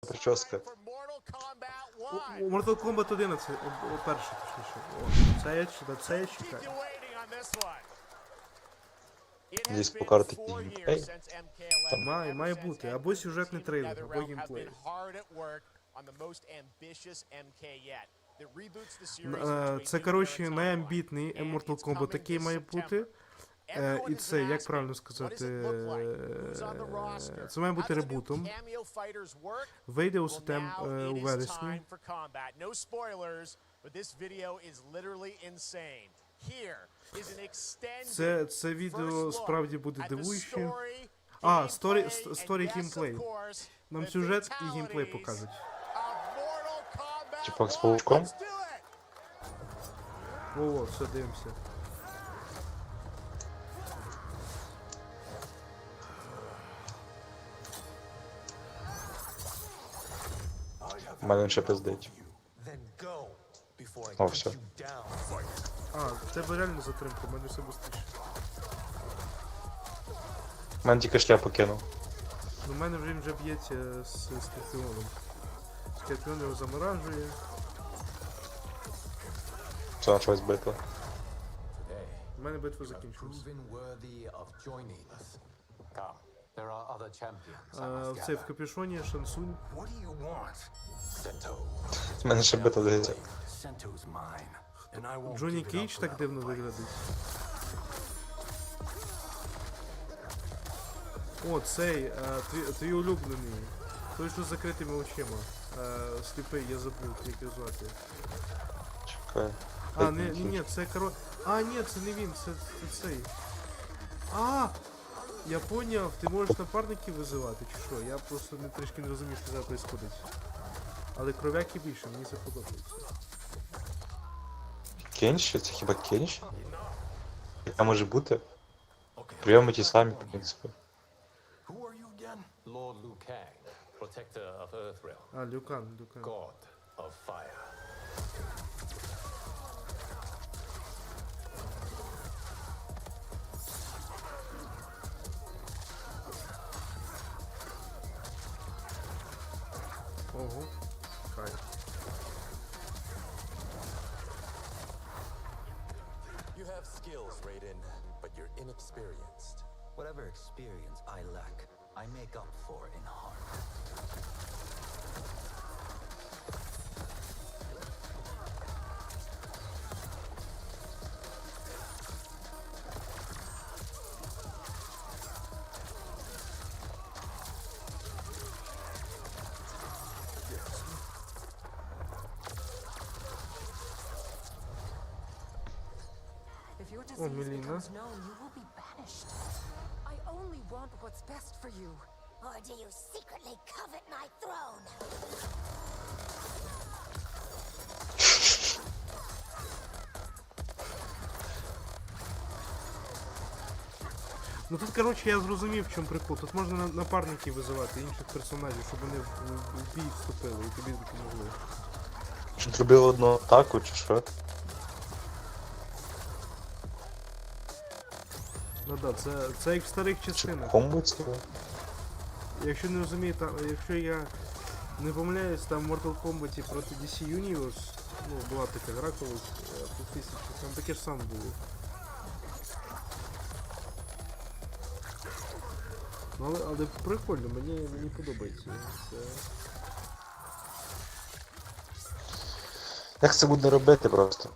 прическа. У Mortal Kombat 11, перший точніше. Це я чекаю. Здесь покажуть такий геймплей. Має бути, або сюжетний трейлер, або геймплей. Це, коротше, найамбітний Mortal Kombat такий має бути. І це, як правильно сказати, це має бути ребутом. Вийде у у вересні. Це відео справді буде дивуючим. Сторі геймплей. Нам сюжет і геймплей покажуть. Типа з паучком? О, все, дивимося. У мене ще пиздить. О, все. В тебе реально затримка, в мене все швидше. У мене тільки шляпу кинув. У мене вже б'ється з Скорпіоном. Скорпіон його заморажує. Це почалась битва. У мене битва закінчилась. Це в капюшоні Шансунь. У мене ще битва дивиться. Джонні Кейдж так дивно виглядить. О, цей, твій улюблений. Той, що з закритими очима. Сліпий, я забув, як його звати. Чекай. Ні, це ні, це не він, це цей. Я поняв, ти можеш напарників визивати, чи що? Я просто трішки не розумію, що зараз відбувається. Але кров'яки більше, мені це подобається. Кенші? Це хіба Кенші? Яка може бути? Прийоми ті самі, в принципі. Люкан. Ого, кайф. You have skills, Raiden, but you're inexperienced. Whatever experience I lack, I make up for in heart. If your disease Melina. becomes known, you will be banished. I only want what's best for you. Or do you secretly covet my throne? Ну тут, коротше, я зрозумів, в чому прикол. Тут можна напарників визивати, інших персонажів, щоб вони в бій вступили і тобі допомогли. Що зробив одну атаку, чи що? Ну так, це як в старих частинах. Комбо це? Якщо не розумієте, якщо я не помиляюсь, там в Mortal Kombat проти DC Universe, була така гра колись, 2000, там таке ж саме було. Але прикольно, мені подобається. Як це буде робити просто?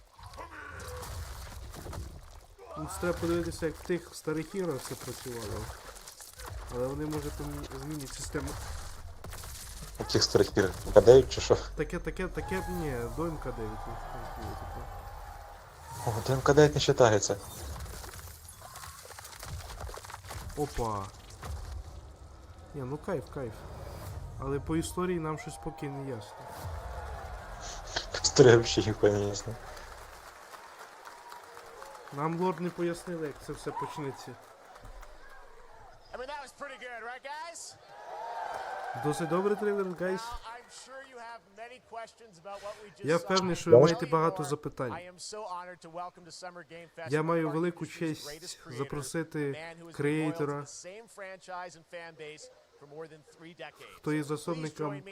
Це треба подивитися, як в тих старих іграх все працювало. Але вони, може, там змінять систему. У тих старих іграх МК9 чи що? Таке, ні, до МК9. О, до МК9 не вважається. Опа. Ні, ну кайф. Але по історії нам щось поки не ясно. Історія взагалі ніхуя не ясна. Нам лорд не пояснили, як це все почнеться. Досить добрий трейлер, гайс. Я впевнений, що ви маєте багато запитань. Я маю велику честь запросити креатора хто є засновником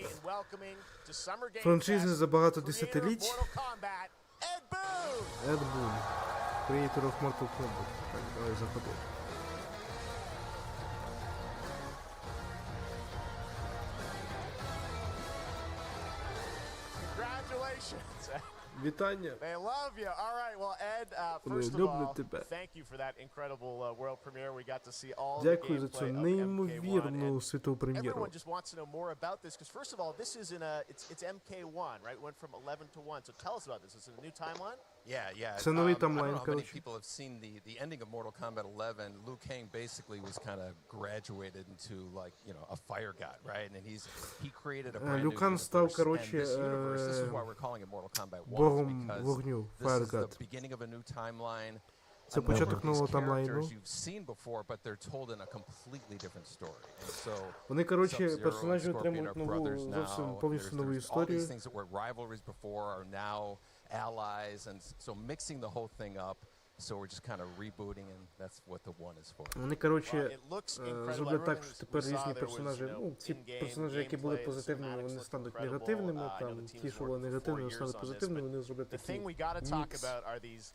франшизи за багато десятиліть. Ед Бун, creator of Mortal Kombat. Так, давай заходи. Вітання. They love you. All right. Well, Ed, first of люблю all, тебе. thank you for that incredible world premiere. We got to see all the Дякую за цю gameplay of неймовірну MK1. світову And прем'єру. everyone just wants to know more about this because first of all, this is in a it's MK1, right? Went from 11 to 1. So tell us about this. Is it a new timeline? Yeah. Це новий I don't таймлайн, know how many коротше. people have seen the ending of Mortal Kombat 11. Liu Kang basically was kind of graduated into like, you know, a fire god, right? And he created a brand Liu new Kang став, universe. And коротше, this universe, this is why we're calling it Mortal Kombat 1 богом because вогню, this Fire is the God. beginning of a new timeline. Це A number початок of these нового таймлайну. characters you've seen before, but they're told in a completely different story. And so Вони, коротше, Sub-Zero and персонажі Scorpion отримують are нову, brothers зовсім now. повністю нову There's all these історію. things that were rivalries before are now allies, and so mixing the whole thing up. So we're just kind of rebooting, and that's what the one is for. Вони, коротше, It looks incredible. зроблять так, Everyone що тепер we saw різні there was, персонажі, you know, ну, ці in-game персонажі, які були gameplay, позитивними, cinematics вони look стануть incredible. негативними, I know там, the ті, team's що були worked for негативними, 4 years стануть on this, позитивними, but вони зроблять The thing we такий got to talk мікс. about are these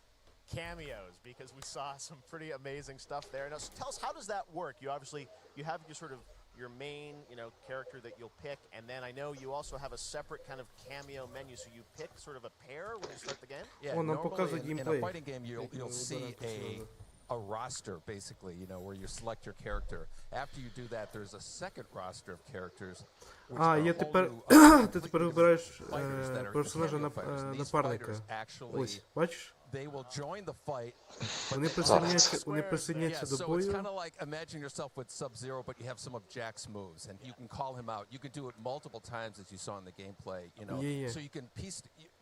cameos because we saw some pretty amazing stuff there. Now, so tell us, how does that work? You have your sort of your main, you know, character that you'll pick, and then I know you also have a separate kind of cameo menu, so you pick sort of a pair when you start the game? Yeah, Он нам normally показує in a геймплей. fighting game you'll see a roster basically, you know, where you select your character. After you do that, there's a second roster of characters. which А, are є whole тепер, new, ти completely тепер different вибираєш fighters that are персонажа cameo fighters. And these напарника. fighters actually, Ось, бачиш? they will join the fight. Вони Yeah, присоединяться до so it's бою. kind of like imagine yourself with Sub-Zero, but you have some of Jack's moves, and you can call him out. You can do it multiple times, as you saw in the gameplay. You know, Yeah. so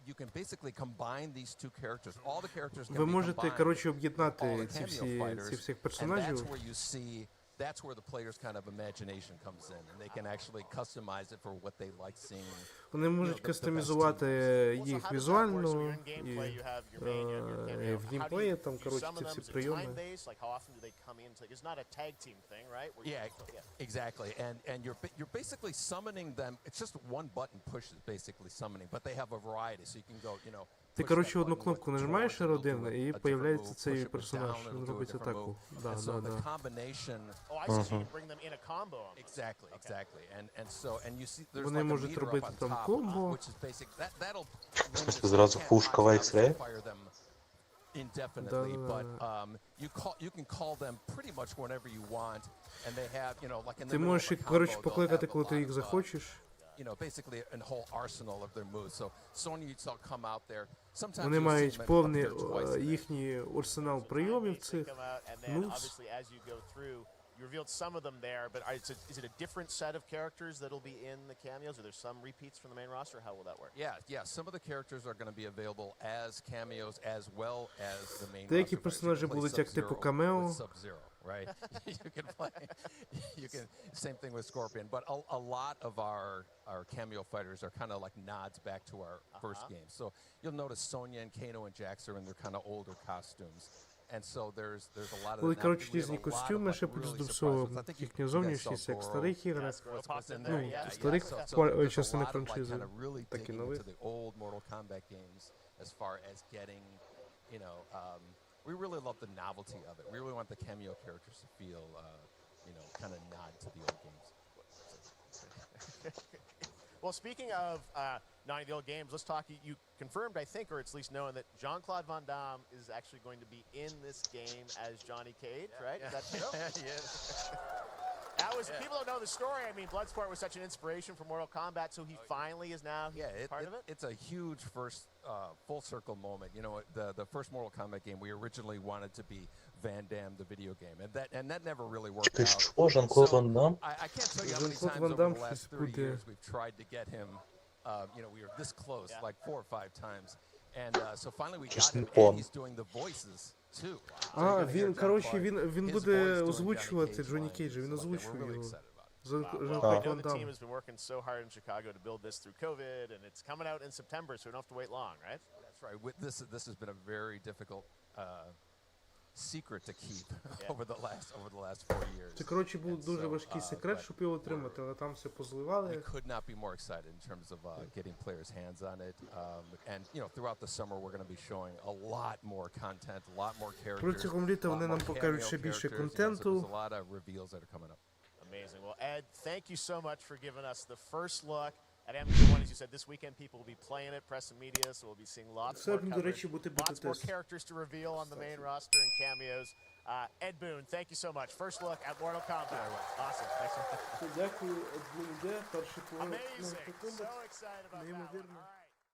you can basically combine these two characters. All the characters can Ви be можете, combined. коротше, All об'єднати the ці cameo всіх fighters, and персонажів. that's where you see. That's where the player's kind of imagination comes in, and they can actually customize it for what they like seeing. Вони можуть кастомізувати їх візуально і в геймплеї, там, коротше, ці всі прийоми. Yeah, exactly. And you're basically summoning them. It's just one button push is basically summoning, but they have a variety, so you can go, you know. Ти, коротше, одну кнопку нажимаєш R1, і появляється цей персонаж, він робить атаку. Да. Вони можуть робити там комбо. В смысле, зразу пушка X-Ray? Indefinitely, but you can call them pretty much whenever you want, and they have, you know, like in the Ти middle of можеш a їх, коротше, combo, they'll покликати, have a коли ти lot їх of, захочеш. you know, basically a whole arsenal of their moves. So Sonya will come out there. Sometimes Вони you'll see мають them up повний there twice a day. їхній арсенал прийомів цих. moves. You revealed some of them there, but is it a different set of characters that'll be in the cameos? Are there some repeats from the main roster? How will that work? Yeah. Some of the characters are going to be available as cameos as well as the main Деякі roster. персонажі You can play будуть як типу Sub-Zero камео. with Sub-Zero, right? You can same thing with Scorpion, but a lot of our cameo fighters are kind of like nods back to our first game. So you'll notice Sonya and Kano and Jax are in their kind of older costumes. And so there's a lot of Були, that. коротше, We have різні a lot of, костюми, ще like, плюс really до surprised всього ones. I think їхня you guys зовнішність, saw як в Goro. старих іграх. What's in Ну, there? Yeah. старих So частини there's a lot of, like, франшизи, kind of really так і digging нових. into the old Mortal Kombat games as far as getting, you know, we really love the novelty of it. We really want the cameo characters to feel, you know, kind of nod to the old games. Well, speaking of not the old games, let's talk. You confirmed, I think, or at least known that Jean-Claude Van Damme is actually going to be in this game as Johnny Cage, right? Is that true? Yes. That was people don't know the story. I mean, Bloodsport was such an inspiration for Mortal Kombat, so he finally is now part of it. It's a huge first full circle moment. You know, the first Mortal Kombat game we originally wanted to be Van Damme, the video game, and that never really worked Ти out. що, Жан-Клод Ван Дам? I can't tell you how many Jean-Claude times Van over Damme the last щось 30 буде. years we've tried to get him. You know, we were this close, like 4 or 5 times, and so finally we got Just him, on. and he's doing the voices too. А, він, коротше, він буде озвучувати Джонні Кейджа, він озвучує його. Well, I Jean-Claude know Van the team Damme. has been working so hard in Chicago to build this through COVID, and it's coming out in September, so we don't have to wait long, right? That's right. This has been a very difficult secret to keep Yeah. over the last 4 years. Це, коротше, був And дуже so, важкий секрет, but щоб його отримати, але там все we позливали. could not be more excited in terms of getting players' hands on it. And you know, throughout the summer, we're going to be showing a lot more content, a lot more characters. Протягом літа a lot вони нам more покажуть cameo ще більше characters, you know, so контенту. there's a lot of reveals that are coming up. Amazing. Well, Ed, thank you so much for giving us the first look at MK1. As you said, this weekend people will be playing it, press and media, so we'll be seeing lots Це, more до coverage, речі, буде lots more бета-тест. characters to reveal on the main roster and cameos. Ed Boon, thank you so much. First look at Mortal Kombat. Awesome. Thanks so much. Дякую, Ed Boon іде, перший плей. Amazing. So excited about that one. Неймовірно. All right.